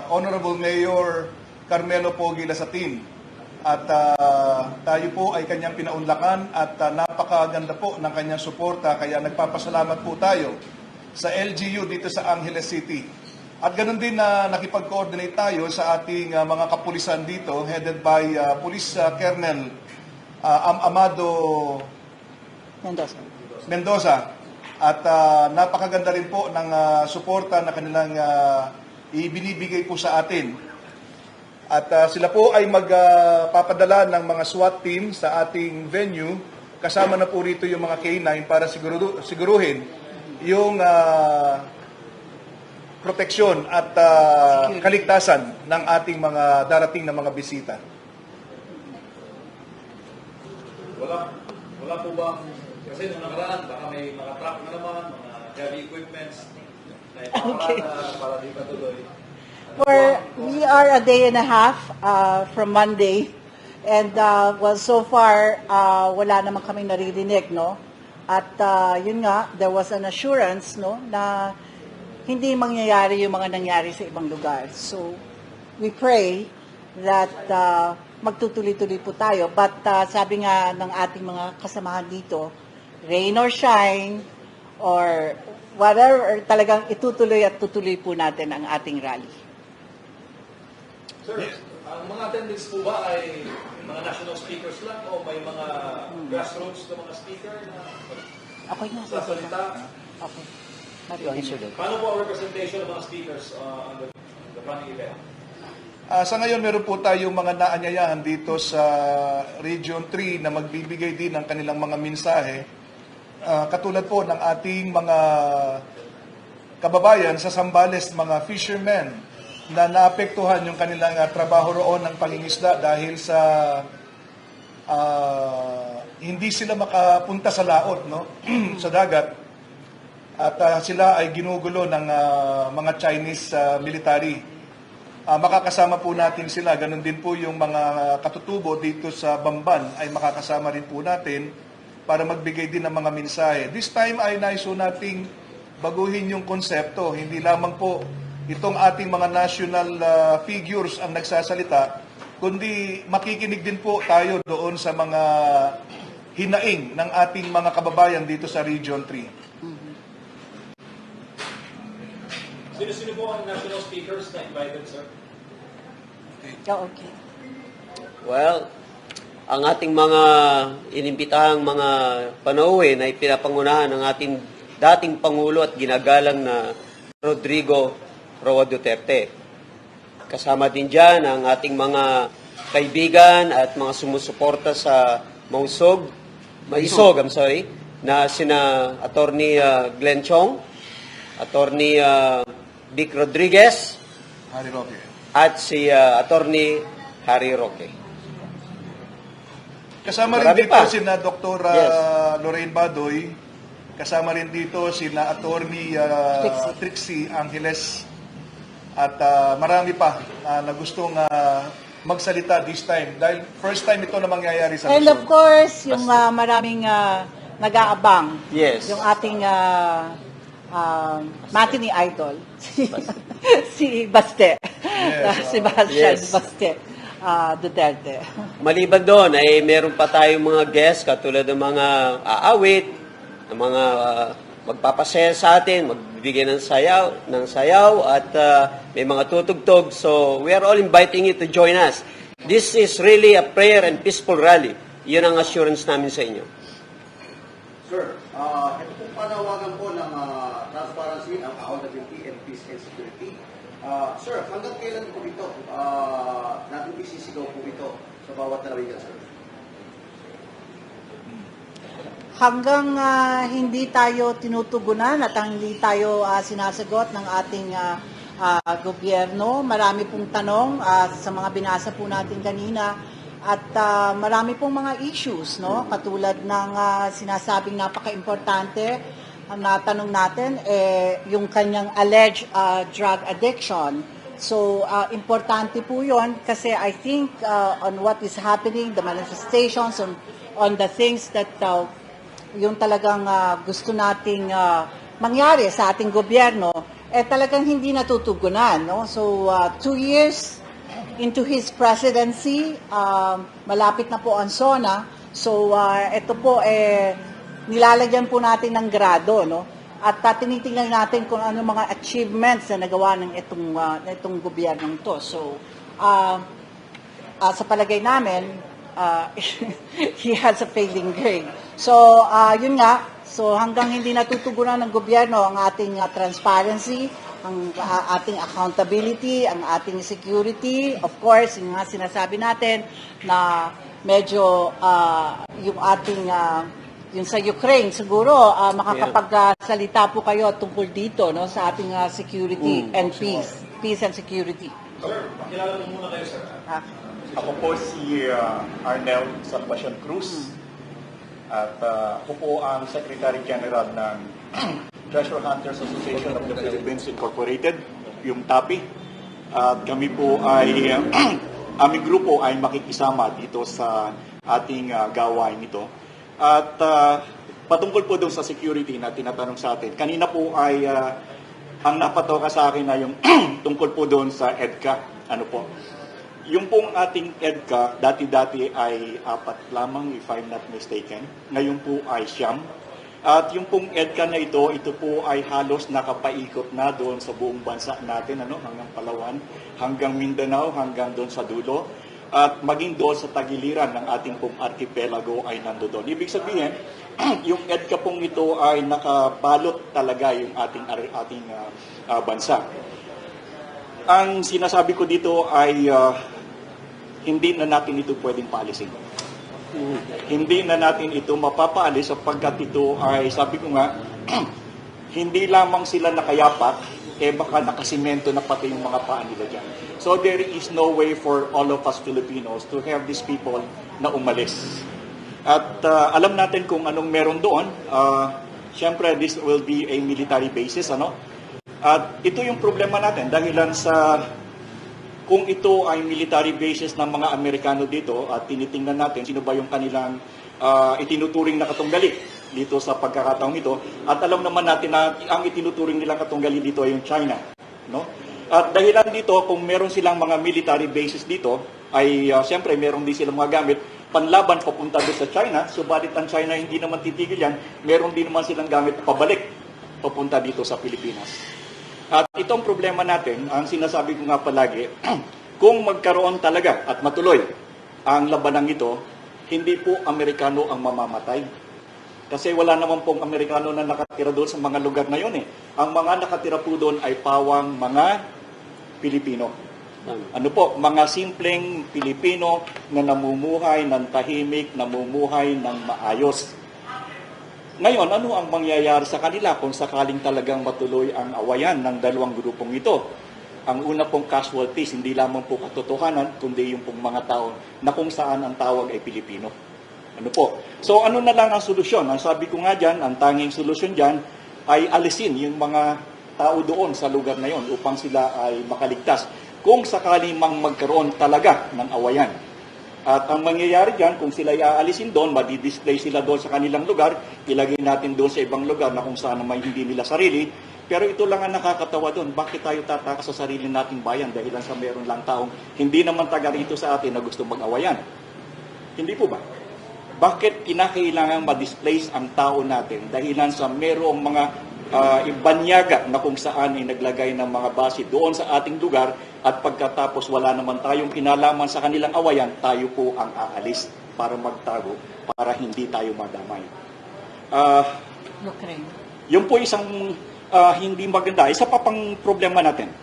Honorable Mayor Carmelo Pogi Lasatin. At tayo po ay kanyang pinaunlakan at napakaganda po ng kanyang suporta, kaya nagpapasalamat po tayo sa LGU dito sa Angeles City. At ganoon din na nakipag-coordinate tayo sa ating mga kapulisan dito, headed by Police Colonel Amado Mendoza. At napakaganda rin po ng suporta na kanilang ibinibigay po sa atin. At sila po ay magpapadala ng mga SWAT team sa ating venue. Kasama na po rito yung mga K9 para siguruhin yung proteksyon at kaligtasan ng ating mga darating na mga bisita. Wala po ba, kasi nung nakaraan, baka may mga truck na naman, mga heavy equipments, na ipaparada para di patuloy. We are a day and a half from Monday, and well, so far, wala naman kaming naririnig, no? At yun nga, there was an assurance, no, na hindi mangyayari yung mga nangyari sa ibang lugar. So, we pray that magtutuloy-tuloy po tayo. But sabi nga ng ating mga kasamahan dito, rain or shine, or whatever, talagang itutuloy at tutuloy po natin ang ating rally. Sir, ang mga attendance po ba ay mga national speakers lang o may mga grassroots na mga speaker na Okay na. sasalita? Okay. Paano po ang representation ng mga speakers on the running event? Sa ngayon, meron po tayong mga naanyayahan dito sa Region 3 na magbibigay din ng kanilang mga mensahe. Katulad po ng ating mga kababayan sa Zambales, mga fishermen, na naapektuhan yung kanilang trabaho roon ng pangingisda dahil sa hindi sila makapunta sa laot, no? sa dagat, at sila ay ginugulo ng mga Chinese military. Makakasama po natin sila, ganun din po yung mga katutubo dito sa Bamban ay makakasama rin po natin para magbigay din ng mga mensahe. This time ay naiso nating baguhin yung konsepto, hindi lamang po itong ating mga national figures ang nagsasalita, kundi makikinig din po tayo doon sa mga hinaing ng ating mga kababayan dito sa Region 3. Sino po ang national speakers na invited, sir? Okay. Well, ang ating mga inimbitahang mga panauhin ay pinapangunahan ng ating dating Pangulo at ginagalang na Rodrigo Roa Duterte. Kasama din dyan ang ating mga kaibigan at mga sumusuporta sa Maisog, na sina Attorney Glenn Chong, Attorney Vic Rodriguez, Harry Roque. at si Attorney Harry Roque. Kasama rin Marami dito pa. sina Dr. Yes. Lorraine Badoy, kasama rin dito sina Attorney Trixie Angeles, at marami pa na gustong magsalita this time dahil first time ito na mangyayari sa And Luzon. of course, yung maraming nag-aabang, Yes. yung ating matinee idol, si Baste, si Bastian Yes. Baste Duterte. Maliban doon ay meron pa tayong mga guests katulad ng mga aawit, ng mga magpapasaya sa atin, magbibigay ng sayaw at may mga tutugtog. So we are all inviting you to join us. This is really a prayer and peaceful rally. Yun ang assurance namin sa inyo. Sir, ito pong panawagan po ng transparency, ang accountability and peace and security. Sir, hanggang kailan po ito natin isisigaw po ito sa bawat lalawigan, sir? Hanggang hindi tayo tinutugunan at hindi tayo sinasagot ng ating gobyerno. Marami pong tanong sa mga binasa po natin kanina at marami pong mga issues, no? Katulad ng sinasabing napaka-importante ang natanong natin, yung kanyang alleged drug addiction. So, importante po yun kasi I think on what is happening, the manifestations, on the things that yung talagang gusto nating mangyari sa ating gobyerno, talagang hindi natutugunan. No? So, 2 years into his presidency, malapit na po ang SONA. So, ito po, nilalagyan po natin ng grado. No? At tinitingnan natin kung ano mga achievements na nagawa ng itong gobyernong to. So, sa palagay namin, he has a failing grade. So, yun nga. So, hanggang hindi natutugunan ng gobyerno ang ating transparency, ang ating accountability, ang ating security, of course, yung nga sinasabi natin na medyo yung ating yung sa Ukraine siguro makakapagsalita po kayo tungkol dito no sa ating security and peace and security. Sir, pakilala po muna kayo, sir. Ako po si Arnel Salvacion Cruz at ako po ang Secretary General ng Treasure Hunters Association of the Philippines Incorporated, yung TAPI. At kami po ay, aming grupo ay makikisama dito sa ating gawain nito. At patungkol po doon sa security na tinatanong sa atin, kanina po ay ang napatoka sa akin na yung tungkol po doon sa EDCA. Ano po? Yung pong ating EDCA, dati-dati ay 4 lamang, if I'm not mistaken. Ngayon po ay 9. At yung pong EDCA na ito po ay halos nakapaikot na doon sa buong bansa natin, hanggang Palawan, hanggang Mindanao, hanggang doon sa dulo. At maging doon sa tagiliran ng ating pong archipelago ay nandoon. Ibig sabihin, yung EDCA pong ito ay nakabalot talaga yung ating bansa. Ang sinasabi ko dito ay hindi na natin ito pwedeng paalisin. Hindi na natin ito mapapaalis sapagkat ito ay, sabi ko nga, hindi lamang sila nakayapak, baka nakasimento na pati yung mga paa nila dyan. So there is no way for all of us Filipinos to have these people na umalis. At alam natin kung anong meron doon. Siyempre, this will be a military basis, At ito yung problema natin dahilan sa kung ito ay military basis ng mga Amerikano dito at tinitingnan natin sino ba yung kanilang itinuturing na katunggali dito sa pagkakataong ito. At alam naman natin na ang itinuturing nilang katunggali dito ay yung China. No? At dahilan dito, kung meron silang mga military bases dito, ay siyempre meron din silang mga gamit panlaban papunta doon sa China. Subalit ang China hindi naman titigil yan, meron din naman silang gamit pabalik papunta dito sa Pilipinas. At itong problema natin, ang sinasabi ko nga palagi, kung magkaroon talaga at matuloy ang labanang ito, hindi po Amerikano ang mamamatay. Kasi wala naman pong Amerikano na nakatira doon sa mga lugar na yun. Ang mga nakatira po doon ay pawang mga Pilipino. Ano po, mga simpleng Pilipino na namumuhay ng tahimik, namumuhay ng maayos. Ngayon, ano ang mangyayari sa kanila kung sakaling talagang matuloy ang awayan ng dalawang grupong ito? Ang una pong casualties, hindi lamang po katotohanan, kundi yung pong mga tao na kung saan ang tawag ay Pilipino. Ano po? So ano na lang ang solusyon? Ang sabi ko nga dyan, ang tanging solusyon dyan ay alisin yung mga tao doon sa lugar na yon upang sila ay makaligtas. Kung sakaling mang magkaroon talaga ng awayan. At ang mangyayari dyan, kung sila aalisin doon, madi-display sila doon sa kanilang lugar, ilagay natin doon sa ibang lugar na kung saan may hindi nila sarili. Pero ito lang ang nakakatawa doon. Bakit tayo tatakas sa sarili nating bayan dahil lang sa meron lang taong hindi naman taga rito sa atin na gusto mag-awayan? Hindi po ba? Bakit kinakailangan ma-displace ang tao natin dahilan sa merong mga ibanyaga na kung saan ay naglagay ng mga base doon sa ating lugar at pagkatapos wala naman tayong kinalaman sa kanilang awayan, tayo po ang aalis para magtago, para hindi tayo madamay. Ukraine. Yun po isang hindi maganda. Isa pa pang problema natin.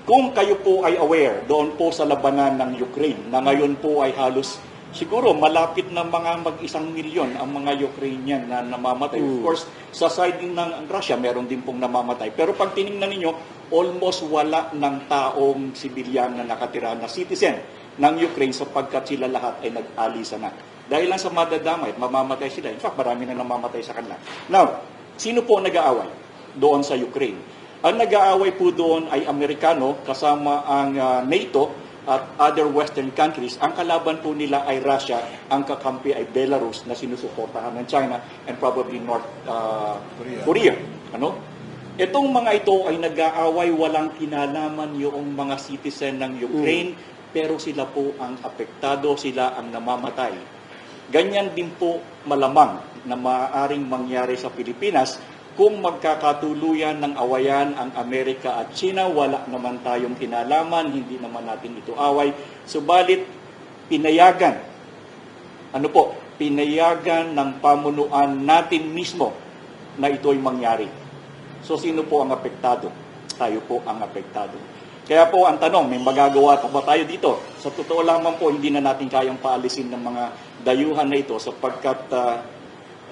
Kung kayo po ay aware doon po sa labanan ng Ukraine na ngayon po ay halos siguro malapit na mga mag-1 milyon ang mga Ukrainian na namamatay. Of course, sa side din ng Russia, meron din pong namamatay. Pero pag tinignan ninyo, almost wala ng taong sibilyan na nakatira na citizen ng Ukraine sapagkat sila lahat ay nag-alisa na. Dahil lang sa madadamay, mamamatay sila. In fact, marami na namamatay sa kanila. Now, sino po nag-aaway doon sa Ukraine? Ang nag-aaway po doon ay Amerikano kasama ang NATO at other Western countries. Ang kalaban po nila ay Russia, ang kakampi ay Belarus na sinusuportahan ng China and probably North Korea. Ano? Itong mga ito ay nag-aaway, walang kinalaman yung mga citizen ng Ukraine, pero sila po ang apektado, sila ang namamatay. Ganyan din po malamang na maaaring mangyari sa Pilipinas kung magkakatuluyan ng awayan ang Amerika at China. Wala naman tayong kinalaman, hindi naman natin ito away. Subalit, pinayagan ng pamunuan natin mismo na ito'y mangyari. So, sino po ang apektado? Tayo po ang apektado. Kaya po ang tanong, may magagawa pa ba tayo dito? Sa totoo lamang po, hindi na natin kayang paalisin ng mga dayuhan na ito sapagkat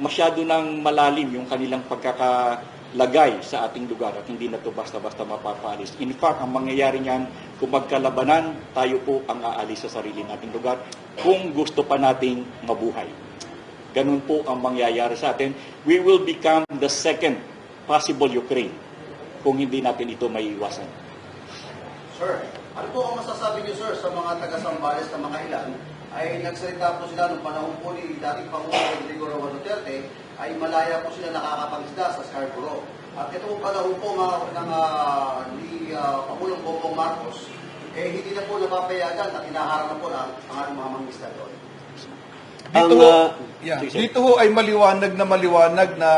masyado nang malalim yung kanilang pagkakalagay sa ating lugar at hindi na ito basta-basta mapapaalis. In fact, ang mangyayari niyan, kung magkalabanan, tayo po ang aalis sa sarili nating lugar kung gusto pa nating mabuhay. Ganun po ang mangyayari sa atin. We will become the second possible Ukraine kung hindi natin ito maiiwasan. Sir, ano po ang masasabi niyo, sir, sa mga taga-Sambales na mga ilan ay nagsalita po sila nung panahon po ni dating Pangulong Rodrigo Roa Duterte ay malaya po sila nakakapangisda sa Scarborough. At ito po panahon po ni Pangulong Bongbong Marcos, hindi na po napapayagan at hinaharap na po ang ating mga mangisda doon. Dito ho ay maliwanag na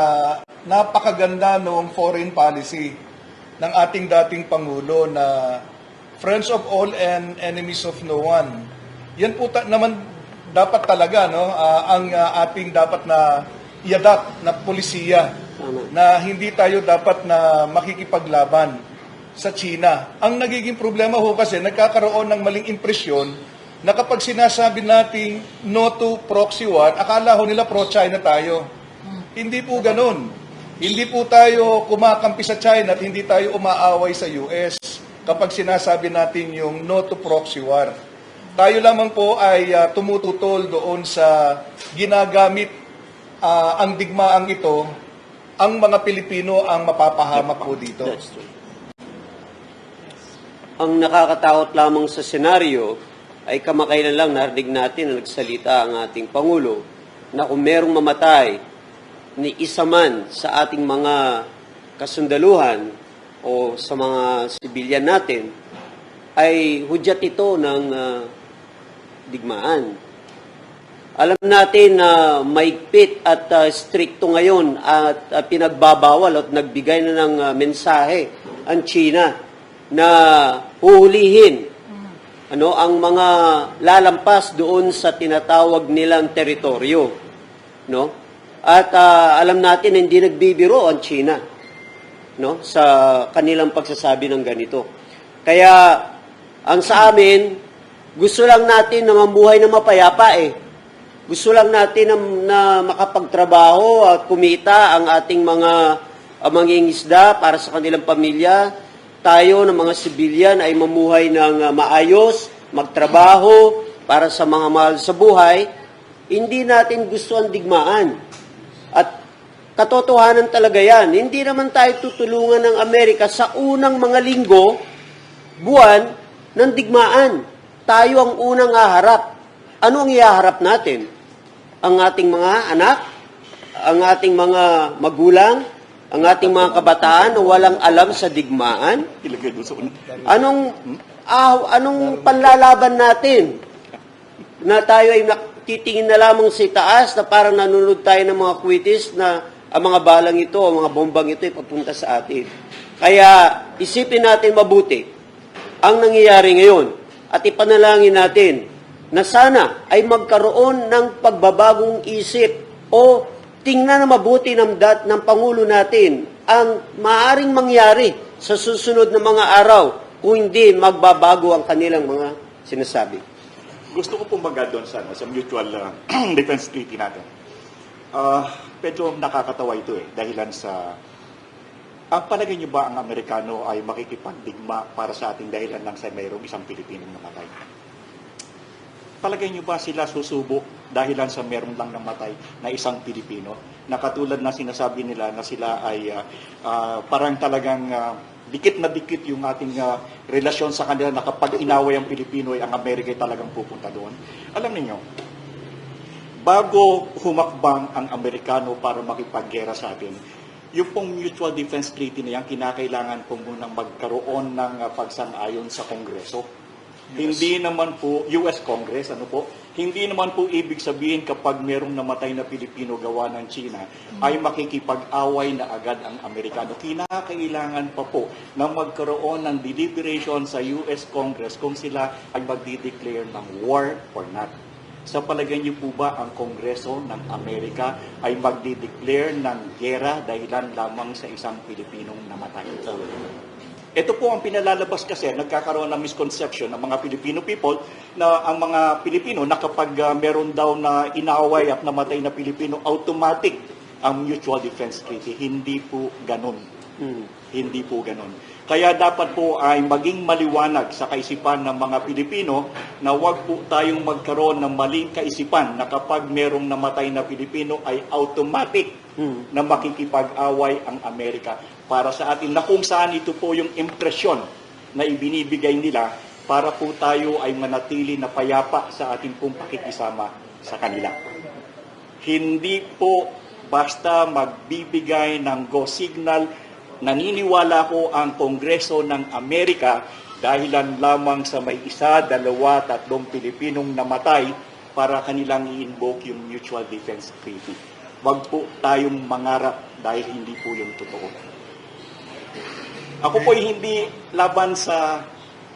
napakaganda noong foreign policy ng ating dating Pangulo na friends of all and enemies of no one. Yan po naman dapat talaga ang ating dapat na i-adapt na polisiya na hindi tayo dapat na makikipaglaban sa China. Ang nagiging problema ho kasi nagkakaroon ng maling impresyon na kapag sinasabi nating no to proxy war, akala ho nila pro-China tayo. Hindi po ganun. Hindi po tayo kumakampi sa China at hindi tayo umaaway sa US kapag sinasabi natin yung no to proxy war. Tayo lamang po ay tumututol doon sa ginagamit ang digmaang ito, ang mga Pilipino ang mapapahamak po dito. That's true. Ang nakakatakot lamang sa senaryo ay kamakailan lang narinig natin na nagsalita ang ating Pangulo na kung merong mamatay ni isa man sa ating mga kasundaluhan o sa mga sibilyan natin ay hudyat ito ng digmaan. Alam natin na maigpit at strikto ngayon at pinagbabawal at nagbigay na ng mensahe ang China na huhulihin ang mga lalampas doon sa tinatawag nilang teritoryo, no? At alam natin hindi nagbibiro ang China, no, sa kanilang pagsasabi ng ganito. Kaya ang sa amin, gusto lang natin na mamuhay na mapayapa Gusto lang natin na makapagtrabaho at kumita ang ating mga mangingisda para sa kanilang pamilya. Tayo ng mga sibilyan ay mamuhay ng maayos, magtrabaho para sa mga mahal sa buhay. Hindi natin gusto ang digmaan. At katotohanan talaga yan. Hindi naman tayo tutulungan ng Amerika sa unang mga linggo, buwan ng digmaan. Tayo ang unang haharap. Ano ang ihaharap natin? Ang ating mga anak, ang ating mga magulang, ang ating mga kabataan na walang alam sa digmaan? Anong panlalaban natin? Na tayo ay titingin na lamang sa itaas na parang nanonood tayo ng mga kwitis na ang mga balang ito, ang mga bombang ito ay papunta sa atin. Kaya isipin natin mabuti ang nangyayari ngayon at ipanalangin natin na sana ay magkaroon ng pagbabagong isip o tingnan na mabuti ng Pangulo natin ang maaaring mangyari sa susunod na mga araw kung hindi magbabago ang kanilang mga sinasabi. Gusto ko pumaga doon sa mutual defense treaty natin. Medyo nakakatawa ito dahilan sa ang palagay niyo ba ang Amerikano ay makikipagdigma para sa ating dahilan lang sa mayroong isang Pilipinong namatay? Palagay niyo ba sila susubo dahilan sa meron lang namatay na isang Pilipino? Na katulad na sinasabi nila na sila ay parang talagang dikit na dikit yung ating relasyon sa kanila na kapag inaway ang Pilipino ay ang Amerika ay talagang pupunta doon. Alam niyo, bago humakbang ang Amerikano para makipaggera sa atin, yung pong Mutual Defense Treaty na yan, kinakailangan po munang magkaroon ng pagsang-ayon sa Kongreso. Hindi naman po, US Congress, hindi naman po ibig sabihin kapag merong namatay na Pilipino gawa ng China, ay makikipag-away na agad ang Amerikano. Kinakailangan pa po na magkaroon ng deliberation sa US Congress kung sila ay magdi-declare ng war or not. Sa palagay niyo po ba ang Kongreso ng Amerika ay magdi-declare ng gera dahilan lamang sa isang Pilipinong namatay? Ito po ang pinalalabas kasi, nagkakaroon ng misconception ng mga Filipino people na ang mga Pilipino na kapag meron daw na inaaway at namatay na Pilipino, automatic ang Mutual Defense Treaty. Hindi po ganun. Hindi po ganun. Kaya dapat po ay maging maliwanag sa kaisipan ng mga Pilipino na huwag po tayong magkaroon ng maling kaisipan na kapag merong namatay na Pilipino ay automatic na makikipag-away ang Amerika. Para sa atin na kung saan ito po yung impresyon na ibinibigay nila para po tayo ay manatili na payapa sa ating pong pakikisama sa kanila. Hindi po basta magbibigay ng go signal. Naniniwala ko ang Kongreso ng Amerika dahilan lamang sa may 1, 2, 3 Pilipinong namatay para kanilang i-invoke yung Mutual Defense Treaty. Wag po tayong mangarap dahil hindi po yung totoo. Ako po hindi laban sa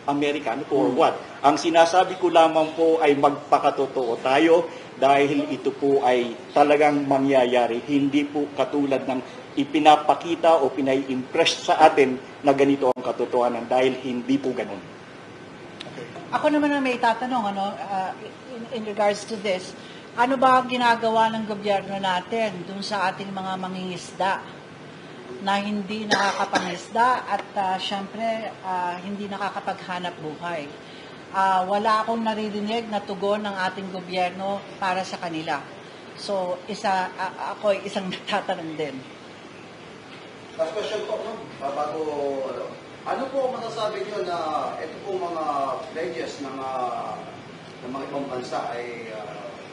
Amerikano or what. Ang sinasabi ko lamang po ay magpakatotoo tayo dahil ito po ay talagang mangyayari. Hindi po katulad ng ipinapakita o pinai-impress sa atin na ganito ang katotohanan dahil hindi po ganun. Ako naman ang may tatanong, in regards to this, ano ba ang ginagawa ng gobyerno natin dun sa ating mga mangingisda na hindi nakakapangisda at syempre hindi nakakapaghanap buhay? Wala akong naririnig na tugon ng ating gobyerno para sa kanila. So, ako ay isang natatanong din. Last question po, no? Bago, ano po masasabi niyo na ito po mga pledges ng mga ibang bansa ay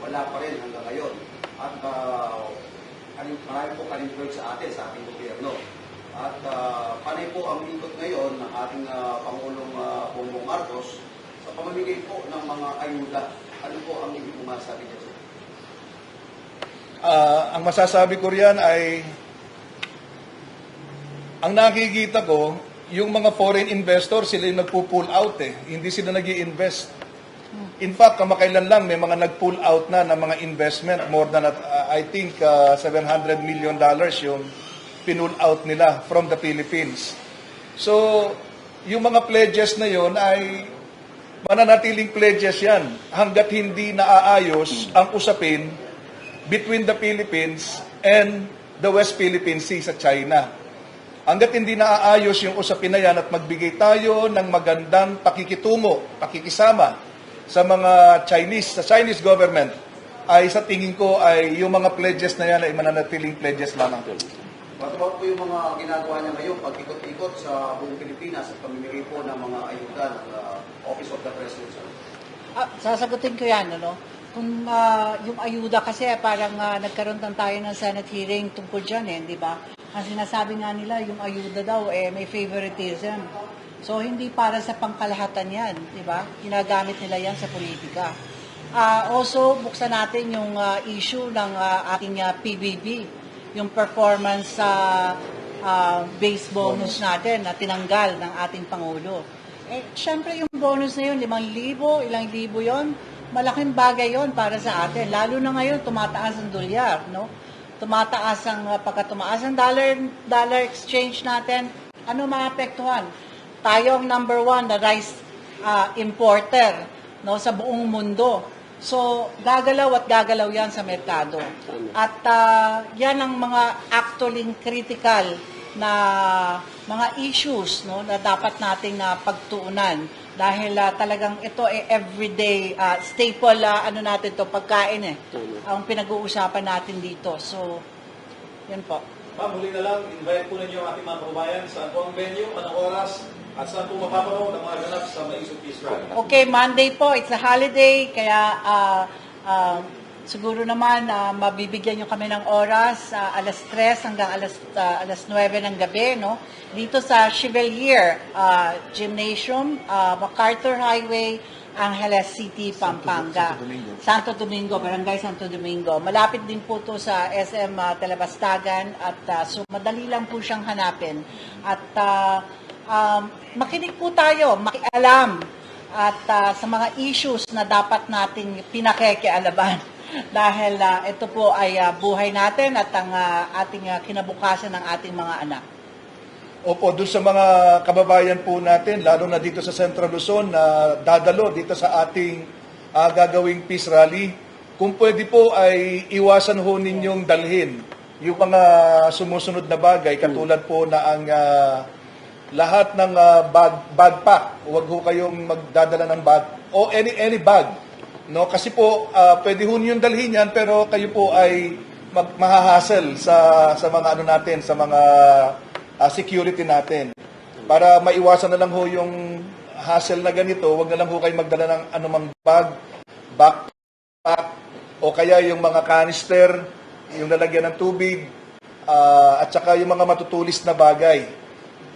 wala pa rin hanggang ngayon? At marami po kalimberg sa atin, sa ating gobyerno. At panay po ang ikot ngayon ng ating Pangulong Bongbong Marcos sa pamamigay po ng mga ayuda. Ano po ang ibig masasabi niyo? Ang masasabi ko riyan ay ang nakikita ko, yung mga foreign investors, sila yung nagpo-pull out Hindi sila nag-i-invest. In fact, kamakailan lang, may mga nag-pull out na ng mga investment. More than, I think, $700 million yung pinull out nila from the Philippines. So, yung mga pledges na yon ay mananatiling pledges yan hanggat hindi naaayos ang usapin between the Philippines and the West Philippine Sea sa China. Hanggat hindi naaayos yung usapin na yan at magbigay tayo ng magandang pakikitungo, pakikisama sa mga sa Chinese government, ay sa tingin ko ay yung mga pledges na yan ay mananatiling pledges lamang. What about po yung mga ginagawa niya ngayon, pag-ikot-ikot sa buong Pilipinas at pamimigay po ng mga ayuda ng Office of the President? Sasagutin ko yan, Kung yung ayuda kasi parang nagkaroon tayo ng Senate hearing tungkol dyan, di ba? Ang sinasabi nga nila, yung ayuda daw, may favoritism. So, hindi para sa pangkalahatan yan, di ba? Ginagamit nila yan sa politika. Also, buksan natin yung issue ng ating PBB, yung performance base bonus natin na tinanggal ng ating Pangulo. Siyempre yung bonus na yun, 5,000, ilang libo yun, malaking bagay yon para sa atin. Lalo na ngayon, tumataas ang dolyar, tumataas ang, pagka tumaas ang dollar exchange natin, ano maapektuhan? Tayo ang number 1 na rice importer sa buong mundo. So, gagalaw at gagalaw yan sa merkado. At yan ang mga actually critical na mga issues na dapat nating pagtuunan. Dahil talagang ito ay everyday staple natin to pagkain ang pinag-uusapan natin dito. So, yan po. Ma'am, huli na lang, invite po ninyo ang ating mga kababayan. Saan po ang venue, anong oras, at saan po mapapanood ang mga ganap sa Maisog Peace Rally? Okay, Monday po, it's a holiday, kaya siguro naman mabibigyan nyo kami ng oras, alas 3 hanggang alas 9 ng gabi, no? Dito sa Chevalier Gymnasium, MacArthur Highway, Angeles City, Pampanga. Santo Domingo, Barangay Santo Domingo. Malapit din po to sa SM Telebastagan at so madali lang po siyang hanapin. At makinig po tayo, makialam at sa mga issues na dapat nating pinakikialaban. Dahil ito po ay buhay natin at ang ating kinabukasan ng ating mga anak. Opo, doon sa mga kababayan po natin, lalo na dito sa Central Luzon, na dadalo dito sa ating gagawing peace rally, kung pwede po ay iwasan ho ninyong dalhin yung mga sumusunod na bagay, katulad po na ang lahat ng backpack, huwag ho kayong magdadala ng bag, o any bag. No? Kasi po, pwede ho ninyong dalhin yan, pero kayo po ay mahahassle sa mga ano natin, sa mga security natin. Para maiwasan na lang ho yung hassle na ganito, wag na lang ho kayo magdala ng anumang bag, backpack, o kaya yung mga canister, yung lalagyan ng tubig, at saka yung mga matutulis na bagay,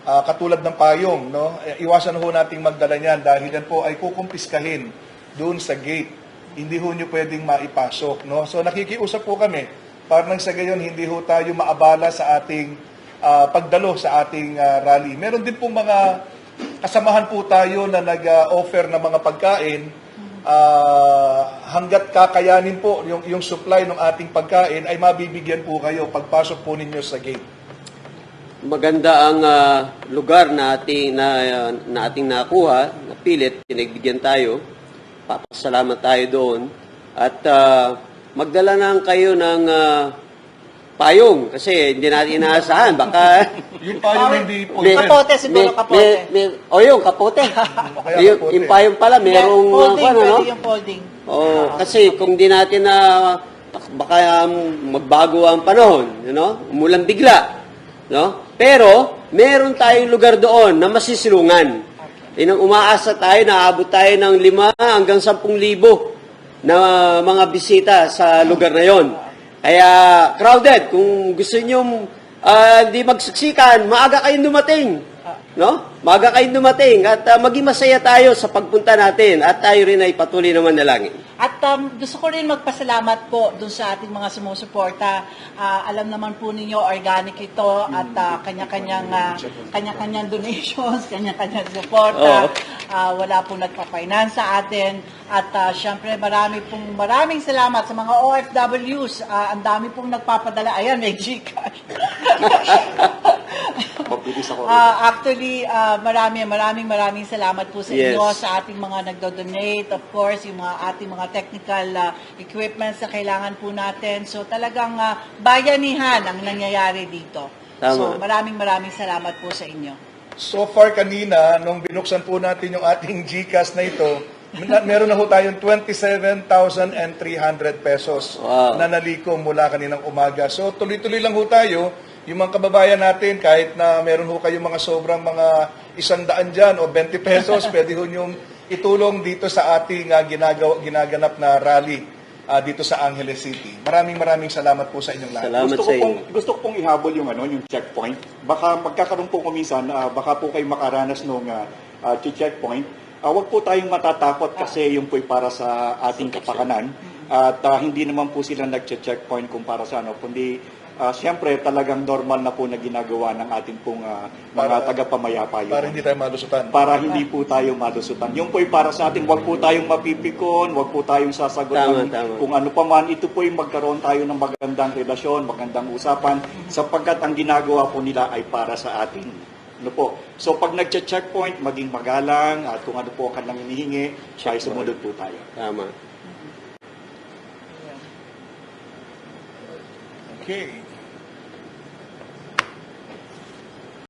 katulad ng payong. No? Iwasan ho nating magdala niyan dahil yan po ay kukumpiskahin doon sa gate. Hindi ho nyo pwedeng maipasok. No? So nakikiusap po kami, para nang sa gayon hindi ho tayo maabala sa ating pagdalo sa ating rally. Meron din pong mga kasamahan po tayo na nag-offer ng mga pagkain. Hanggat kakayanin po yung supply ng ating pagkain ay mabibigyan po kayo pagpasok po ninyo sa gate. Maganda ang lugar na ating nakuha, napilit, pinagbigyan tayo. Papasalamat tayo doon. At magdala lang kayo ng payong kasi hindi natin inaasahan. Baka Yung payong hindi po. Kapote siguro, kapote. yung kapote. kaya kapote. Yung payong pala, merong folding, ano, no? pwede yung folding. Kasi kung di natin baka magbago ang panahon, umulan bigla, no? Pero meron tayong lugar doon na masisilungan. Inang umaasa tayo na aabot tayo ng 5 hanggang 10,000 na mga bisita sa lugar na yon. Kaya crowded, kung gusto niyo di magsiksikan, maaga kayong dumating. No? Maaga kayong dumating at maging masaya tayo sa pagpunta natin at tayo rin ay patuloy na manalangin. At gusto ko rin magpasalamat po dun sa ating mga sumusuporta. Alam naman po ninyo, organic ito at kanya-kanyang donations, kanya-kanyang suporta. Wala pong nagpa-finance sa atin. At syempre maraming salamat sa mga OFWs. Ang dami pong nagpapadala. Ayan, may Gcash. Actually, maraming salamat po sa inyo, sa ating mga nagdo-donate, of course, yung mga ating mga technical equipments na kailangan po natin. So talagang bayanihan ang nangyayari dito. Tama. So maraming salamat po sa inyo. So far kanina, nung binuksan po natin yung ating GCash na ito, meron na ho tayong 27,300 pesos na naliko mula kaninang umaga. So tuloy-tuloy lang ho tayo. Yung mga kababayan natin, kahit na meron ho kayong mga sobrang mga 100 dyan o 20 pesos, pwede ho nyong itulong dito sa ating ginaganap na rally dito sa Angeles City. Maraming salamat po sa inyong lahat. Salamat sa inyo. Gusto ko pong ihabol yung checkpoint. Baka magkakaroon po kuminsan, baka po kayo makaranas nung checkpoint. Huwag po tayong matatakot kasi yung po'y para sa ating kapakanan. At hindi naman po sila nag-checkpoint kung para sa kundi siyempre talagang normal na po na ginagawa ng ating pong mga tagapamayapa yun. Para hindi tayo malusutan. Para hindi po tayo malusutan. Yung po'y para sa ating, huwag po tayong mapipikon, huwag po tayong sasagot Tama. kung ano pa man. Ito po'y magkaroon tayo ng magandang relasyon, magandang usapan, sapagkat ang ginagawa po nila ay para sa atin. Ano po? So pag nag-checkpoint, maging magalang at kung ano po ang kanilang hinihingi, ay sumunod po tayo. Tama. Okay.